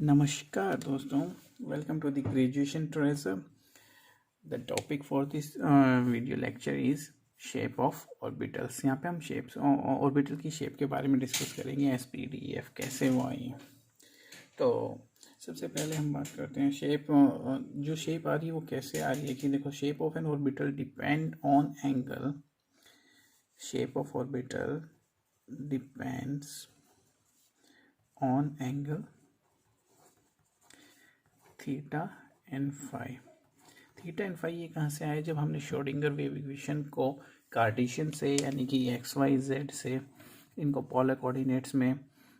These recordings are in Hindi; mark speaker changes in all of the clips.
Speaker 1: नमस्कार दोस्तों, welcome to the graduation treasure. The topic for this video lecture is shape of orbitals. यहाँ पे हम शेप्स ऑर्बिटल की शेप के बारे में डिस्कस करेंगे। एस पी डी एफ कैसे वो आई। तो सबसे पहले हम बात करते हैं शेप। जो शेप आ रही है वो कैसे आ रही है कि देखो, shape of an orbital depend on angle. Shape of orbital depends on angle theta and phi. Theta and phi ये कहाँ से आए? जब हमने श्रोडिंगर वेव इक्वेशन को कार्टेशियन से यानी कि एक्स वाई जेड से इनको पोलर कोऑर्डिनेट्स में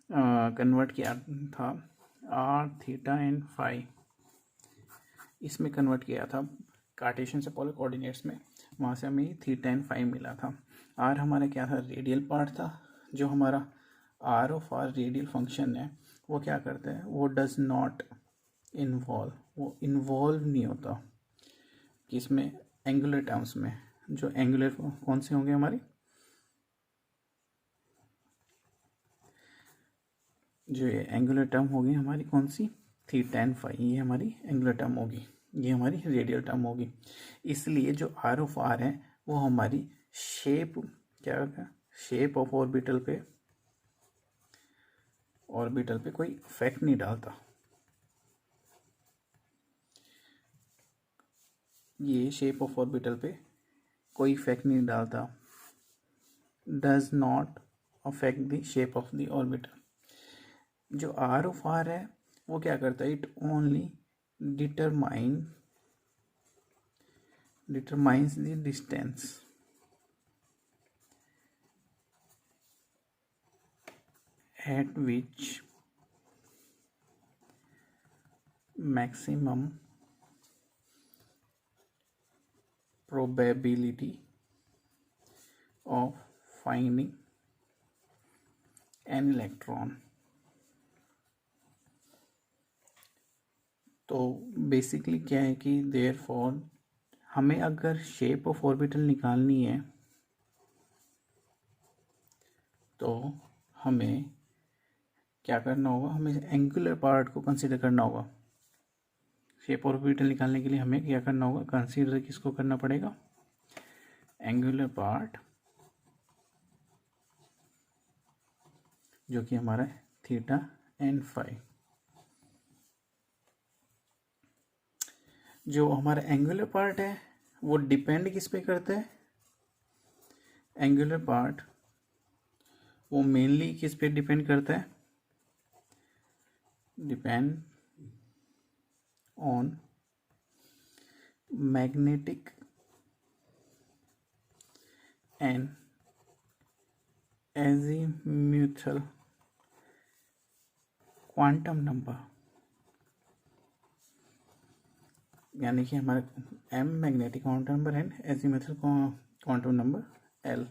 Speaker 1: कन्वर्ट किया था। आर थीटा एंड फाई इसमें कन्वर्ट किया था कार्टेशियन से पोलर कोऑर्डिनेट्स में। वहाँ से हमें थीटा एंड फाई मिला था। आर हमारा क्या था? रेडियल पार्ट था। जो हमारा R of R radial function है वो क्या करता है? वो डज नॉट वो इन्वॉल्व नहीं होता किसमें? एंगुलर टर्म्स में। जो एंगुलर कौन से होंगे हमारी? जो ये एंगुलर टर्म होगी हमारी कौन सी? थीटा एंड फाई, ये हमारी एंगुलर टर्म होगी, ये हमारी रेडियल टर्म होगी। इसलिए जो आर ऑफ आर है वो हमारी शेप क्या होगा? शेप ऑफ ऑर्बिटल पे कोई इफेक्ट नहीं डालता। ये शेप ऑफ ऑर्बिटल पे कोई इफेक्ट नहीं डालता। Does not affect the shape of the orbital. जो आर ऑफ आर है वो क्या करता है? It only determines the distance eight which maximum probability of finding an electron। तो बेसिकली क्या है कि देयरफॉर हमें अगर शेप ऑफ ऑर्बिटल निकालनी है तो हमें क्या करना होगा? हमें एंगुलर पार्ट को कंसीडर करना होगा। शेप ऑर्बिटल निकालने के लिए हमें क्या करना होगा? कंसीडर किसको करना पड़ेगा? एंगुलर पार्ट, जो कि हमारा थीटा एंड फाई। जो हमारा एंगुलर पार्ट है वो डिपेंड किस पे करता है? एंगुलर पार्ट वो मेनली किस पे डिपेंड करता है? Depend on magnetic and azimuthal quantum number. यानी कि हमारा M magnetic quantum number and azimuthal quantum number L.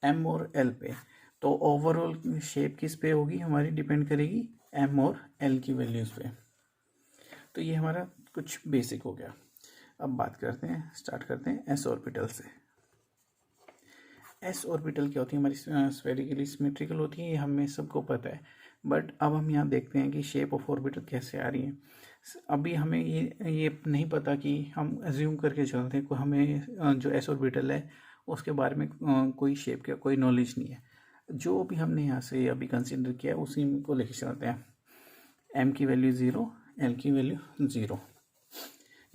Speaker 1: M और एल पे। तो ओवरऑल शेप किस पे होगी हमारी? डिपेंड करेगी एम और एल की वैल्यूज पे। तो ये हमारा कुछ बेसिक हो गया। अब बात करते हैं, स्टार्ट करते हैं एस ऑर्बिटल से। एस ऑर्बिटल क्या होती है? हमारी स्फेरिकली सिमेट्रिकल होती है, ये हमें सबको पता है। बट अब हम यहाँ देखते हैं कि शेप ऑफ ऑर्बिटल कैसे आ रही है। अभी हमें ये नहीं पता कि हम एज्यूम करके चलते हैं, हमें जो एस ऑर्बिटल है उसके बारे में कोई शेप का कोई नॉलेज नहीं है। जो भी हमने यहाँ से अभी कंसिडर किया है उसी को लेके चलते हैं। एम की वैल्यू 0, एल की वैल्यू 0।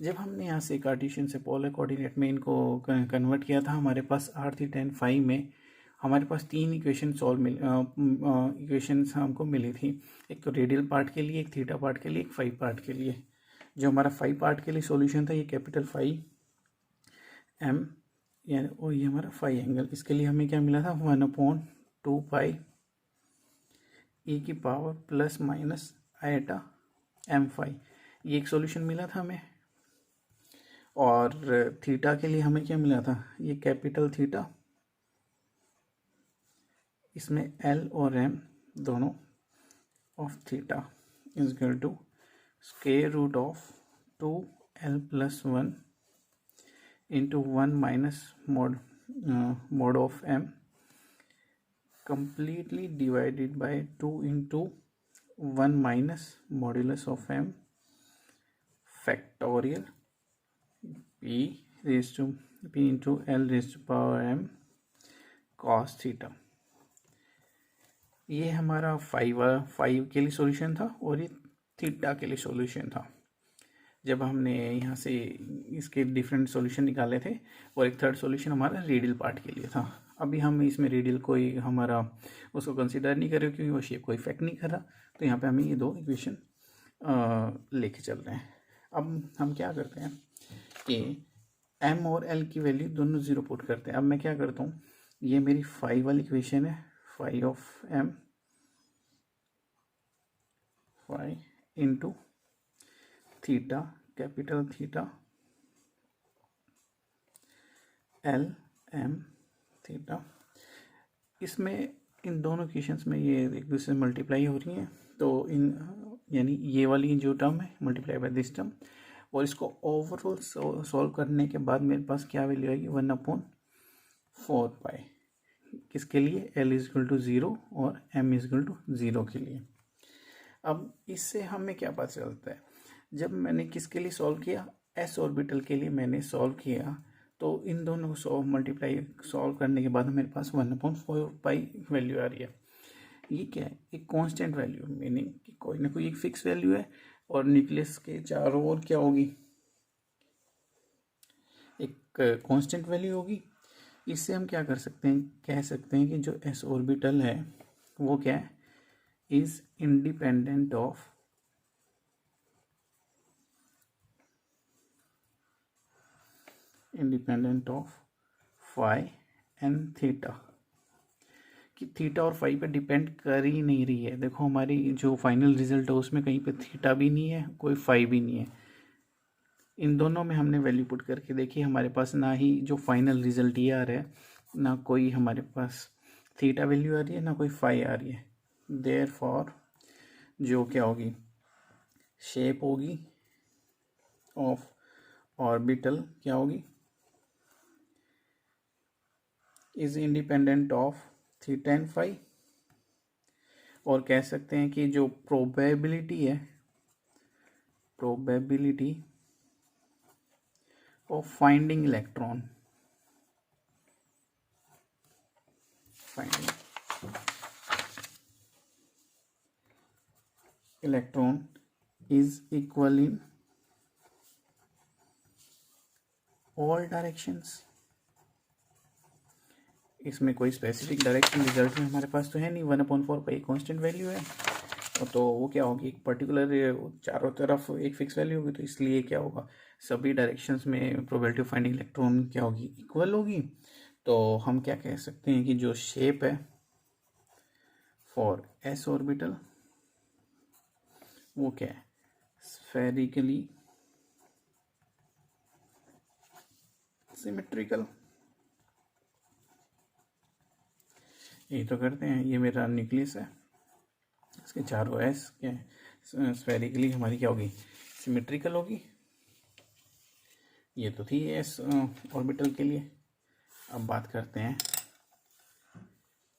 Speaker 1: जब हमने यहाँ से कार्टेशियन से पोलर कोऑर्डिनेट में इनको कन्वर्ट किया था, हमारे पास आर थीटा एंड फाई में हमारे पास तीन इक्वेशंस हमको मिली थी। एक तो रेडियल पार्ट के लिए, एक थीटा पार्ट के लिए, एक फाई पार्ट के लिए। जो हमारा फाई पार्ट के लिए सॉल्यूशन था ये कैपिटल फाई एम, यानी और ये हमारा फाई एंगल। इसके लिए हमें क्या मिला था? 1/2 पाई ई की power plus minus iota M phi. ये एक सॉल्यूशन मिला था हमें। और थीटा के लिए हमें क्या मिला था? ये कैपिटल थीटा, इसमें एल और एम दोनों of theta is equal to square root of 2l + 1 into 1 minus mod of m completely divided by 2 into 1 minus modulus of m factorial p into l raise to power m cos theta. ये हमारा 5 के लिए सॉल्यूशन था और ये थीटा के लिए सॉल्यूशन था जब हमने यहाँ से इसके डिफरेंट सॉल्यूशन निकाले थे, और एक थर्ड सॉल्यूशन हमारा रेडियल पार्ट के लिए था। अभी हम इसमें रेडियल कोई हमारा उसको कंसीडर नहीं कर रहे क्योंकि वो शेप को इफेक्ट नहीं कर रहा, तो यहाँ पे हमें ये दो इक्वेशन लेके चल रहे हैं। अब हम क्या करते हैं कि m और l की वैल्यू दोनों ज़ीरो पुट करते हैं। अब मैं क्या करता हूँ, ये मेरी फाइव वाली इक्वेशन है, five of m five into theta capital theta L M theta. इसमें इन दोनों इक्वेशंस में ये एक दूसरे से मल्टीप्लाई हो रही हैं, तो इन यानी ये वाली जो टर्म है मल्टीप्लाई बाय दिस टर्म, और इसको ओवरऑल सॉल्व करने के बाद मेरे पास क्या वैल्यू आएगी 1/4 पाई। किसके लिए? l इज इक्वल टू 0 और m इज इक्वल टू 0 के लिए। अब इससे हमें क्या पता चलता है, जब मैंने किसके लिए सॉल्व किया, s ऑर्बिटल के लिए मैंने सॉल्व किया, तो इन दोनों को सॉल्व करने के बाद मेरे पास 1/4 पाई वैल्यू आ रही है। ये क्या है? एक कांस्टेंट वैल्यू, मीनिंग कि कोई ना कोई एक फिक्स वैल्यू है और न्यूक्लियस के चारों ओर क्या होगी, एक कांस्टेंट वैल्यू होगी। इससे हम क्या कर सकते हैं, कह सकते हैं कि जो s ऑर्बिटल है वो क्या है, is independent of phi and theta, कि थीटा और फाई पे डिपेंड कर ही नहीं रही है। देखो हमारी जो फाइनल रिजल्ट है उसमें कहीं पे थीटा भी नहीं है, कोई फाई भी नहीं है। इन दोनों में हमने वैल्यू पुट करके देखी, हमारे पास ना ही जो फाइनल रिजल्ट ये आ रहा है, ना कोई हमारे पास थीटा वैल्यू आ रही है, ना कोई फाई आ रही है। देयरफॉर जो क्या होगी, शेप होगी ऑफ ऑर्बिटल क्या होगी, is independent of theta and phi. और कह सकते हैं कि जो प्रोबेबिलिटी है, probability of finding electron, finding electron is equal in all directions. इसमें कोई स्पेसिफिक डायरेक्शन रिजल्ट में हमारे पास तो है नहीं, 1/4 पाई कांस्टेंट वैल्यू है, तो वो क्या होगी, एक पर्टिकुलर चारों तरफ एक फिक्स वैल्यू होगी, तो इसलिए क्या होगा, सभी डायरेक्शंस में प्रोबेबिलिटी ऑफ फाइंडिंग इलेक्ट्रॉन क्या होगी, इक्वल होगी। तो हम क्या कह सकते हैं कि जो शेप है फॉर एस ऑर्बिटल वो क्या है, स्फेरिकली सिमेट्रिकल। यही तो करते हैं, ये मेरा न्यूक्लियस है, इसके चारों एस क्या है, स्फेरिकली हमारी क्या होगी, सिमेट्रिकल होगी। ये तो थी एस ऑर्बिटल के लिए। अब बात करते हैं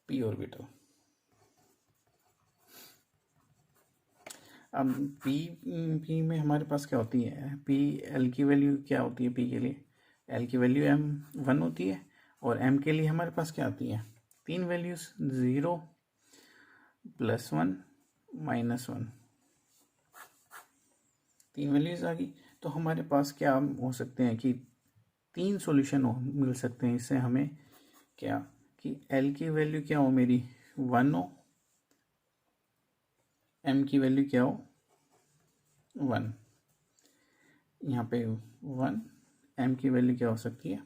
Speaker 1: पी ऑर्बिटल। अब पी में हमारे पास क्या होती है, पी एल की वैल्यू क्या होती है, पी के लिए एल की वैल्यू m1 होती है, और m के लिए हमारे पास क्या आती है, तीन वैल्यूज, 0 +1 -1, तीन वैल्यूज आ गई। तो हमारे पास क्या हो सकते हैं कि तीन सॉल्यूशन मिल सकते हैं इससे हमें, क्या कि l की वैल्यू क्या हो मेरी 1 हो, m की वैल्यू क्या हो 1, यहाँ पे 1, m की वैल्यू क्या हो सकती है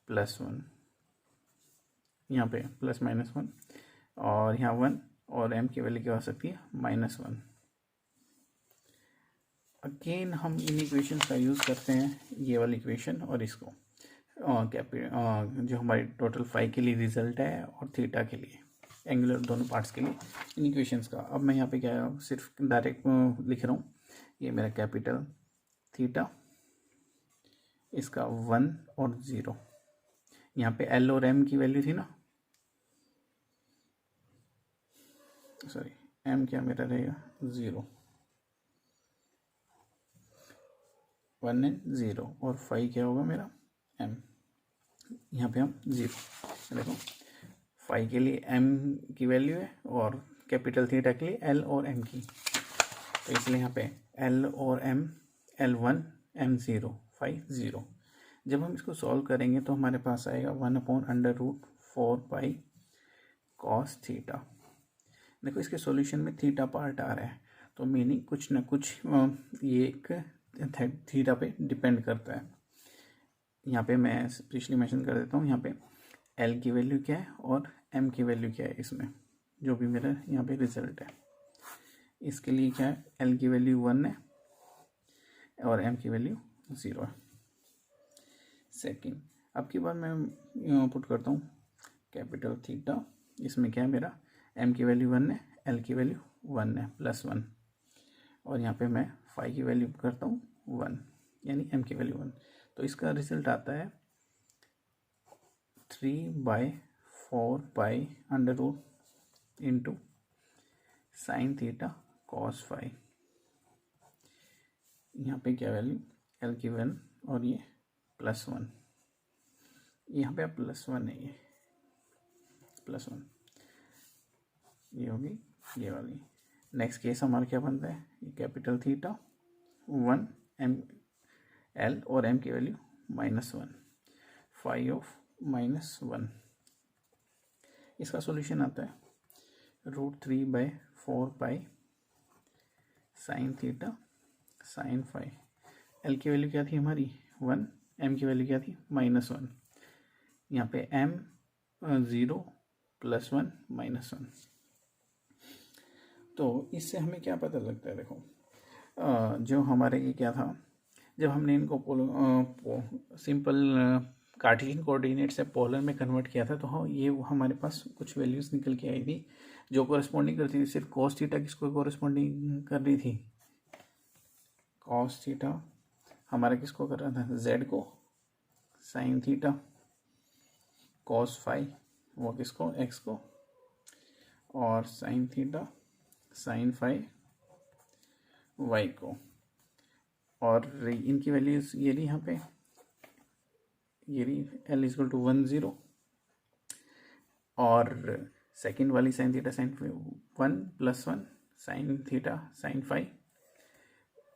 Speaker 1: +1, यहाँ पे ±1, और यहाँ 1, और m की वैल्यू क्या हो सकती है -1। अगेन हम इन इक्वेशन का यूज़ करते हैं, ये वाली इक्वेशन और इसको जो हमारी टोटल फाई के लिए रिजल्ट है और थीटा के लिए, एंगुलर दोनों पार्ट्स के लिए इन इक्वेशंस का। अब मैं यहाँ पे क्या सिर्फ डायरेक्ट लिख रहा हूँ, ये मेरा कैपिटल थीटा, इसका 1 और 0, यहाँ पे एल और एम की वैल्यू थी ना, सॉरी एम क्या मेरा रहेगा 0, 1 एंड 0, और फाई क्या होगा मेरा एम, यहाँ पे हम 0। देखो फाई के लिए एम की वैल्यू है और कैपिटल थीटा के लिए एल और एम की, तो इसलिए यहाँ पे एल और एम, L1 M0 फाई 0। जब हम इसको सॉल्व करेंगे तो हमारे पास आएगा 1/√4 पाई कॉस थीटा। देखो इसके सॉल्यूशन में थीटा पार्ट आ रहा है, तो मीनिंग कुछ ना कुछ ये एक थीटा पे डिपेंड करता है। यहाँ पे मैं स्पेशली मेंशन कर देता हूँ, यहाँ पे एल की वैल्यू क्या है और एम की वैल्यू क्या है, इसमें जो भी मेरा यहाँ पे रिजल्ट है। इसके लिए क्या है, एल की वैल्यू 1 है और एम की वैल्यू 0 है। सेकेंड, अब की बार मैं पुट करता हूँ कैपिटल थीटा, इसमें क्या है मेरा एम की वैल्यू 1 है, एल की वैल्यू 1 है +1, और यहाँ पे मैं फाई की वैल्यू करता हूँ 1, यानी एम की वैल्यू 1। तो इसका रिजल्ट आता है 3/4 pi √ into sine theta cos phi. यहाँ पे क्या वैल्यू एल की 1 और ये +1, यहाँ पे +1 है, ये +1, ये होगी ये वाली। नेक्स्ट केस हमारा क्या बनता है, ये कैपिटल थीटा 1 एम एल और एम की वैल्यू -1, फाई ऑफ -1। इसका सॉल्यूशन आता है √3/4 pi sine theta sine phi. L की वैल्यू क्या थी हमारी 1, एम की वैल्यू क्या थी -1, यहाँ पे एम 0 +1 -1। तो इससे हमें क्या पता लगता है, देखो जो हमारे ये क्या था, जब हमने इनको सिंपल कार्टेशियन कोऑर्डिनेट से पोलर में कन्वर्ट किया था, तो ये हमारे पास कुछ वैल्यूज़ निकल के आई थी जो कोरिस्पॉन्डिंग करती थी। सिर्फ कॉस थीटा किसको कोरिस्पॉन्डिंग कर रही थी, कॉस थीटा हमारा किसको कर रहा था, जेड को, साइन थीटा कॉस फाई वो किसको, एक्स को, और sine theta sine phi Y को। और इनकी वैल्यूज ये रही यहाँ पे, ये रही L = 1 0, और सेकेंड वाली sine theta sine 1 +1 sine theta sine phi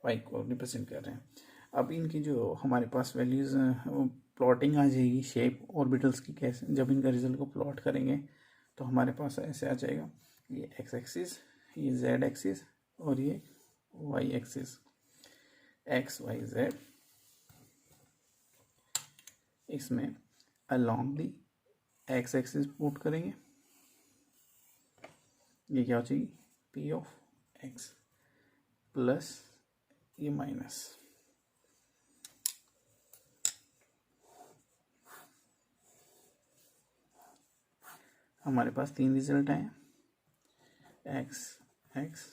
Speaker 1: Y को रिप्रेजेंट कर रहे हैं। अब इनकी जो हमारे पास वैल्यूज़ प्लॉटिंग आ जाएगी, शेप ऑर्बिटल्स की कैसे, जब इनका रिजल्ट को प्लॉट करेंगे तो हमारे पास ऐसे आ जाएगा, ये एक्स एक्सिस, ये जेड एक्सिस, और ये Y axis, X Y Z. इसमें along the X axis put करेंगे, ये क्या हो जाएगी पी ऑफ एक्स प्लस ये माइनस। हमारे पास 3 रिजल्ट आए, X X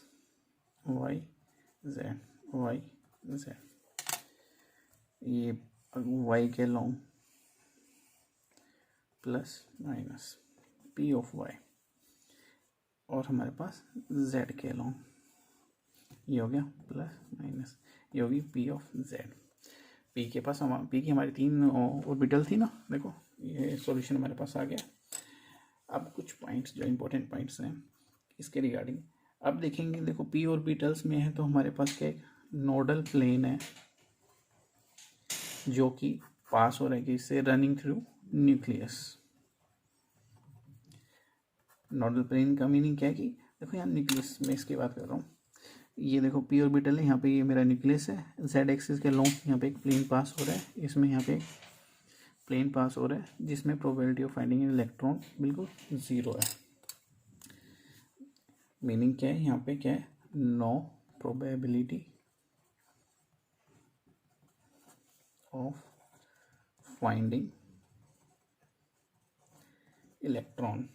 Speaker 1: Y Z Y Z, ये वाई के long plus minus P of Y, और हमारे पास जेड के लॉन्ग, ये हो गया प्लस माइनस, ये होगी पी ऑफ जेड। पी के पास पी की हमारी 3 ऑर्बिटल थी ना, देखो ये सॉल्यूशन हमारे पास आ गया। अब कुछ पॉइंट्स जो इंपॉर्टेंट पॉइंट्स हैं इसके रिगार्डिंग अब देखेंगे। देखो पी ऑर्बिटल्स में है तो हमारे पास क्या एक नोडल प्लेन है जो कि पास हो रहा है किससे, running through nucleus. Nodal plane का मीनिंग क्या है कि देखो यहाँ न्यूक्लियस में इसकी बात कर रहा हूँ, ये देखो पी ऑर्बिटल है, यहाँ पे ये मेरा न्यूक्लियस है, जेड एक्सिस के लॉन्ग यहाँ पे एक प्लेन पास हो रहा है, इसमें यहाँ पे प्लेन पास हो रहा है जिसमें probability of finding an electron बिल्कुल 0 है। मीनिंग क्या है, यहाँ पे क्या है, no probability of finding electron.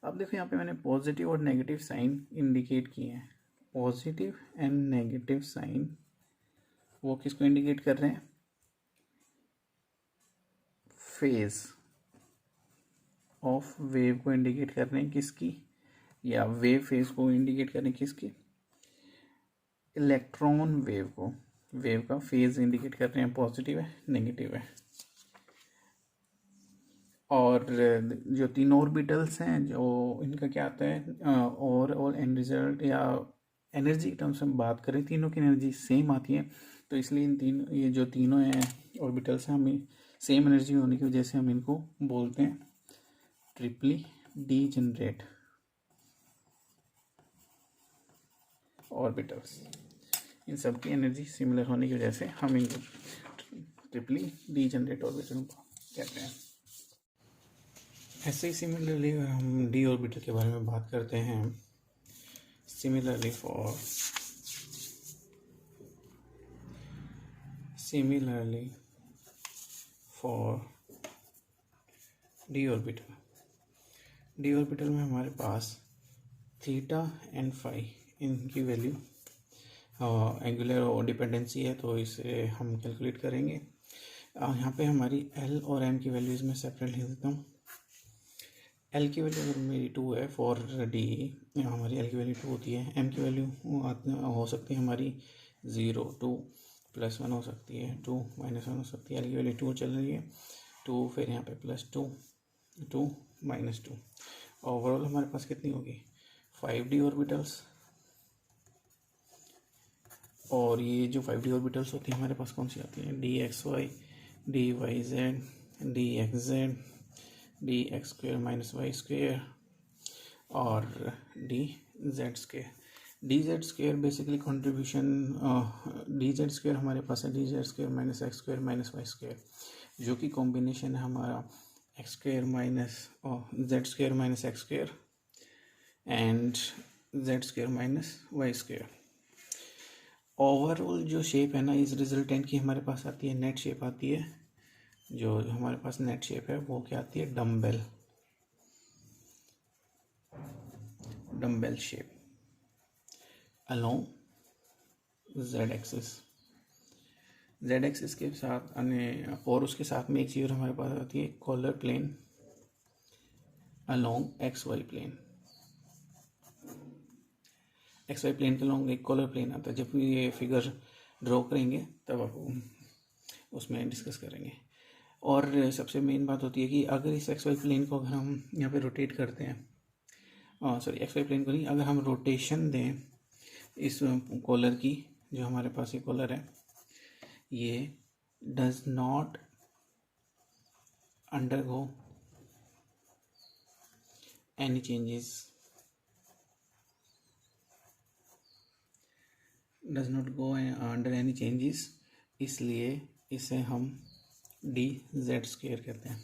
Speaker 1: अब देखो यहाँ पे मैंने पॉजिटिव और नेगेटिव साइन इंडिकेट किए हैं। पॉजिटिव एंड नेगेटिव साइन वो किसको इंडिकेट कर रहे हैं, फेज ऑफ वेव को इंडिकेट कर रहे हैं, किसकी, या वेव फेज को इंडिकेट करें किसकी, इलेक्ट्रॉन वेव को, वेव का फेज इंडिकेट कर रहे हैं, पॉजिटिव है नेगेटिव है। और जो तीन ऑर्बिटल्स हैं जो इनका क्या आता है और एंड रिजल्ट या एनर्जी के टर्म्स में बात करें, तीनों की एनर्जी सेम आती है, तो इसलिए इन तीन ये जो तीनों हैं ऑर्बिटल्स हैं हमें सेम एनर्जी होने की वजह से हम इनको बोलते हैं ट्रिपली डीजेनरेट ऑर्बिटल्स। इन सब की एनर्जी सिमिलर होने की वजह से हम इनको ट्रिपली डीजेनरेट ऑर्बिटल कहते हैं। ऐसे ही सिमिलरली अगर हम डी ऑर्बिटल के बारे में बात करते हैं, सिमिलरली फॉर डी ऑर्बिटल में हमारे पास थीटा एंड फाई इनकी वैल्यू एंगुलर और डिपेंडेंसी है, तो इसे हम कैलकुलेट करेंगे। यहाँ पे हमारी एल और एम की वैल्यूज़ में सेपरेट लिख देता हूँ। एल की वैल्यू अगर मेरी 2 है फॉर डी, हमारी एल की वैल्यू 2 होती है। एम की वैल्यू हो सकती है हमारी 0, 2, +1 हो सकती है, 2, -1 हो सकती है। एल की वैल्यू 2 चल रही है, 2 फिर यहाँ पे +2, 2, -2। ओवरऑल हमारे पास कितनी होगी 5D ऑर्बिटल्स। और ये जो 5D ऑर्बिटल्स होती हैं हमारे पास कौन सी आती हैं, DXY, DYZ, DXZ, dx² - y² और dz²। dz² basically contribution, dz² हमारे पास है dz² - x² - y², जो कि कॉम्बिनेशन है हमारा x² - z² - x² and z² - y²। Overall जो शेप है ना इस रिजल्टेंट की हमारे पास आती है, नेट शेप आती है। जो हमारे पास नेट शेप है वो क्या आती है, dumbbell shape along z axis के साथ और उसके साथ में एक चीज़ हमारे पास आती है collar plane along xy plane. xy plane के अलोंग एक कॉलर प्लेन आता है। जब ये फिगर ड्रॉ करेंगे तब आप उसमें डिस्कस करेंगे। और सबसे मेन बात होती है कि अगर इस एक्स वाई प्लेन को अगर हम यहाँ पे रोटेट करते हैं, सॉरी एक्स वाई प्लेन को नहीं, अगर हम रोटेशन दें इस कॉलर की, जो हमारे पास ये कॉलर है, ये does not undergo any changes, does not go under any changes, इसलिए इसे हम dz² कहते हैं।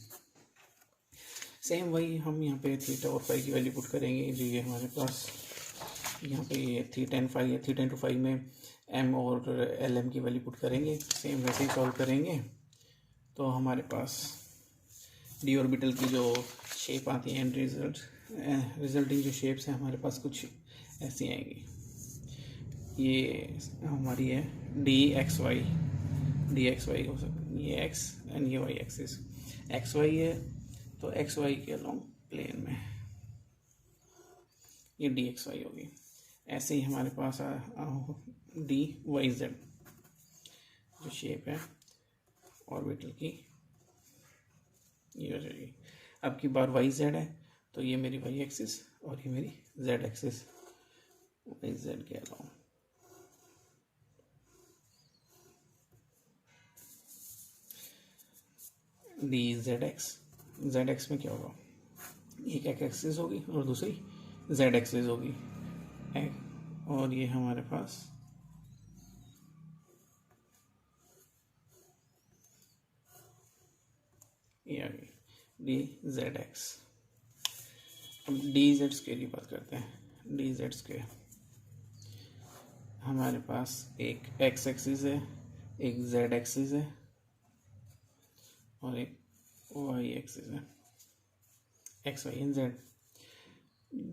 Speaker 1: सेम वही हम यहाँ पे थीटा और फाई की वैल्यू पुट करेंगे। जो ये हमारे पास यहाँ पे ये थीटा एंड फाई है, थीटा इंटू फाई में m और lm की वैल्यू पुट करेंगे। सेम वैसे ही सॉल्व करेंगे तो हमारे पास डी ऑर्बिटल की जो शेप आती है एंड रिजल्टिंग जो शेप्स हैं हमारे पास कुछ ऐसी आएंगी। ये हमारी है dxy हो सकती है, ये x एंड ये y एक्सिस, xy है तो xy के अलोंग प्लेन में ये dxy होगी। ऐसे ही हमारे पास dyz जो शेप है ऑर्बिटल की ये हो जाएगी। अब की बार yz है तो ये मेरी y एक्सिस और ये मेरी z एक्सिस, yz के अलोंग। zx में क्या होगा, एक एक्सिस होगी और दूसरी z एक्सिस होगी, और ये हमारे पास ये आ गई dz(x). अब dz² की बात करते हैं। dz² हमारे पास एक x एक्सिस है, एक z एक्सिस है और एक y एक्सिस है, x, y and z।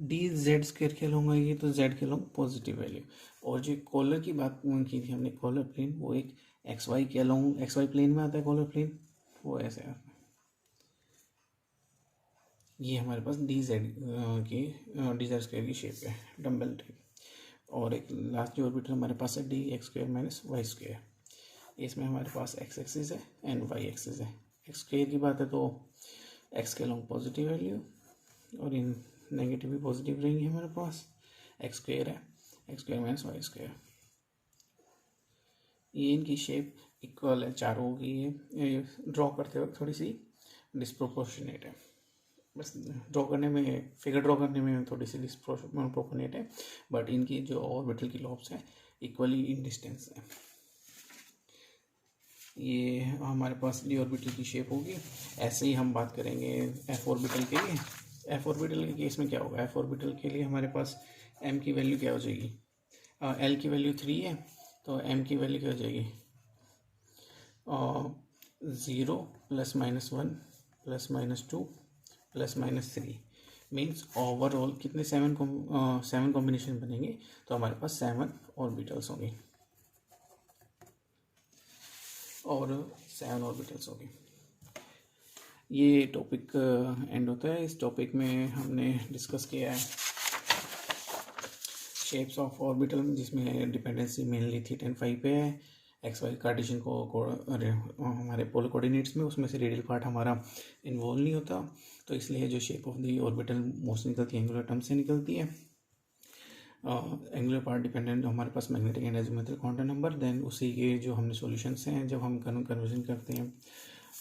Speaker 1: dz² के लूँगा ये तो z के लूँगा पॉजिटिव वैल्यू। और जो कॉलर की बात की थी हमने, कॉलर प्लेन, वो एक xy के लूँगा, xy प्लेन में आता है कॉलर प्लेन, वो ऐसे आता है। ये हमारे पास डी जेड की शेप है डम्बल टाइप। और एक लास्ट जो ऑर्बिटल हमारे पास है D X square minus Y square. इसमें हमारे पास एक्स एक्सिस है एंड वाई एक्सिस है। एक्स स्क्वायर की बात है तो एक्स के लॉन्ग पॉजिटिव वैल्यू और इन नेगेटिव भी पॉजिटिव रहेंगे हमारे पास। एक्स स्क्वायर है X square minus Y square. ये इनकी शेप इक्वल है चारों की। ये ड्रॉ करते वक्त थोड़ी सी डिस्प्रोपोर्शनेट है, बस ड्रॉ करने में, फिगर ड्रॉ करने में थोड़ी सी डिस्प्रोपोर्शनेट है, बट इनकी जो ऑर्बिटल की लॉब्स हैं इक्वली इन डिस्टेंस है। ये हमारे पास डी ऑर्बिटल की शेप होगी। ऐसे ही हम बात करेंगे एफ ऑर्बिटल के लिए। एफ ऑर्बिटल के केस में क्या होगा, एफ ऑर्बिटल के लिए हमारे पास एम की वैल्यू क्या हो जाएगी, एल की वैल्यू 3 है तो एम की वैल्यू क्या हो जाएगी 0 plus minus 1 plus minus 2 plus minus 3 means overall कितने 7 कॉम्बिनेशन बनेंगे, तो हमारे पास 7 ऑर्बिटल्स होंगे और 7 ऑर्बिटल्स होंगे। ये टॉपिक एंड होता है। इस टॉपिक में हमने डिस्कस किया है शेप्स ऑफ ऑर्बिटल, जिसमें dependency mainly theta and phi पे है। एक्स वाई कार्टेशियन को हमारे पोलर कोऑर्डिनेट्स में, उसमें से रेडियल पार्ट हमारा इन्वॉल्व नहीं होता, तो इसलिए जो shape of the orbital most निकलती है एंगुलर टर्म से निकलती है। एंगुलर पार्ट डिपेंडेंट हमारे पास magnetic and azimuthal quantum number. Then उसी के जो हमने सॉल्यूशंस हैं, जब हम कन्वर्जन करते हैं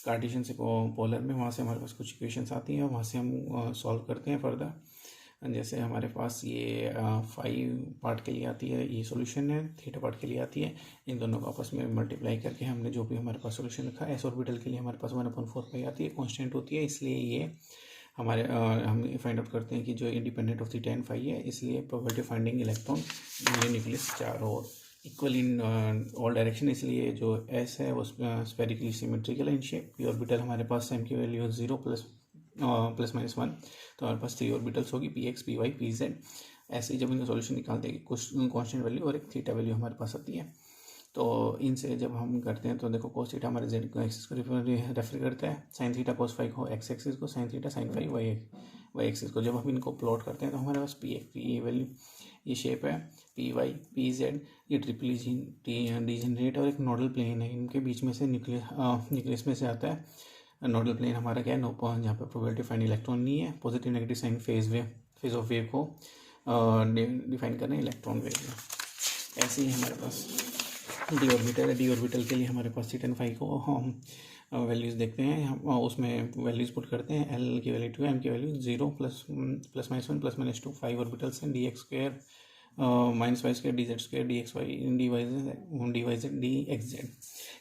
Speaker 1: कार्टेशियन से पोलर में, वहाँ से हमारे पास कुछ इक्वेशंस आती हैं, वहाँ से हम सॉल्व करते हैं फर्दर। जैसे हमारे पास ये फाई पार्ट के लिए आती है, ये सॉल्यूशन है, थीटा पार्ट के लिए आती है। इन दोनों को आपस में मल्टीप्लाई करके हमने जो भी हमारे पास सॉल्यूशन रखा है, एस ऑर्बिटल के लिए हमारे पास 1/4 पाई आती है, कांस्टेंट होती है, इसलिए ये हमारे हम फाइंड आउट करते हैं कि जो independent of theta and phi है, इसलिए प्रोबेबिलिटी फाइंडिंग इलेक्ट्रॉन न्यूक्लियस चार और इक्वल इन ऑल डायरेक्शन, इसलिए जो एस है वो spherically symmetrical in shape. P orbital हमारे पास एम की वैल्यू 0 प्लस माइनस 1, तो हमारे पास 3 ऑर्बिटल्स होगी P X P Y P Z. ऐसे ही जब इनका सॉल्यूशन निकालते हैं कुछ कांस्टेंट वैल्यू और एक थीटा वैल्यू हमारे पास आती है, तो इनसे जब हम करते हैं तो देखो कोस थीटा हमारे जेड को एक्सिस को रेफर करता है, साइन थीटा कोस फाई को एक्स एक्सिस को, sine theta sine phi Y axis को। जब हम इनको प्लॉट करते हैं तो हमारे पास पी एक्स पी वैल्यू ये शेप है, पी वाई पी जेड ये ट्रिपली डीजेनरेट और एक नोडल प्लेन है, इनके बीच में से न्यूक्लियस में से आता है। नोडल प्लेन हमारा क्या है, जहाँ पर प्रोबेबिलिटी फाइंड इलेक्ट्रॉन नहीं है, positive negative sign phase of wave को डिफाइन करना है इलेक्ट्रॉन वेव में। ऐसे ही हमारे पास डी ऑर्बिटल है। डी ऑर्बिटल के लिए हमारे पास थीटा एंड फाई को हम वैल्यूज़ देखते हैं, हम उसमें वैल्यूज़ पुट करते हैं। एल की वैल्यू 2, एम की value 0 plus minus 1 plus minus 2, 5 orbitals हैं। D X square minus Y square D Z square D X Y D Y Z D X Z,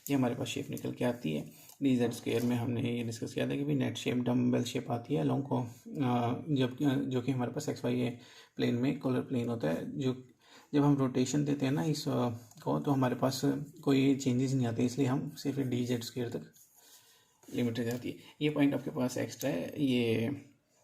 Speaker 1: ये हमारे पास शेप निकल के आती है। डी जेड स्क्वायर में हमने ये डिस्कस किया था कि भी नेट शेप डम्बल शेप आती है लॉन्ग को, जो कि हमारे पास एक्स वाई प्लेन में कॉलर प्लेन होता है। जो जब हम रोटेशन देते हैं ना इस को, तो हमारे पास कोई चेंजेस नहीं आते, इसलिए हम सिर्फ डी जेड स्क्वायर तक लिमिट रह जाती है। ये पॉइंट आपके पास एक्स्ट्रा है, ये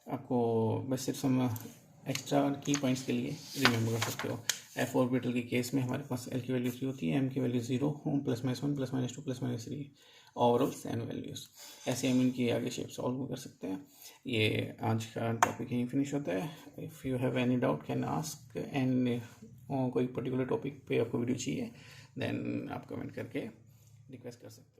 Speaker 1: आपको बस सिर्फ हम एक्स्ट्रा की पॉइंट्स के लिए रिमेंबर कर सकते हो। एफ ऑर्बिटल के केस में हमारे पास एल की वैल्यू 3 होती है, एम की value 0 plus minus 1 plus minus 2 plus minus 3, overall 7 values. ऐसे हम इनकी आगे शेप सॉल्व कर सकते हैं। ये आज का टॉपिक यहीं फिनिश होता है। If you have any doubt can ask, and कोई पर्टिकुलर टॉपिक पे आपको वीडियो चाहिए देन आप कमेंट करके रिक्वेस्ट कर सकते हैं।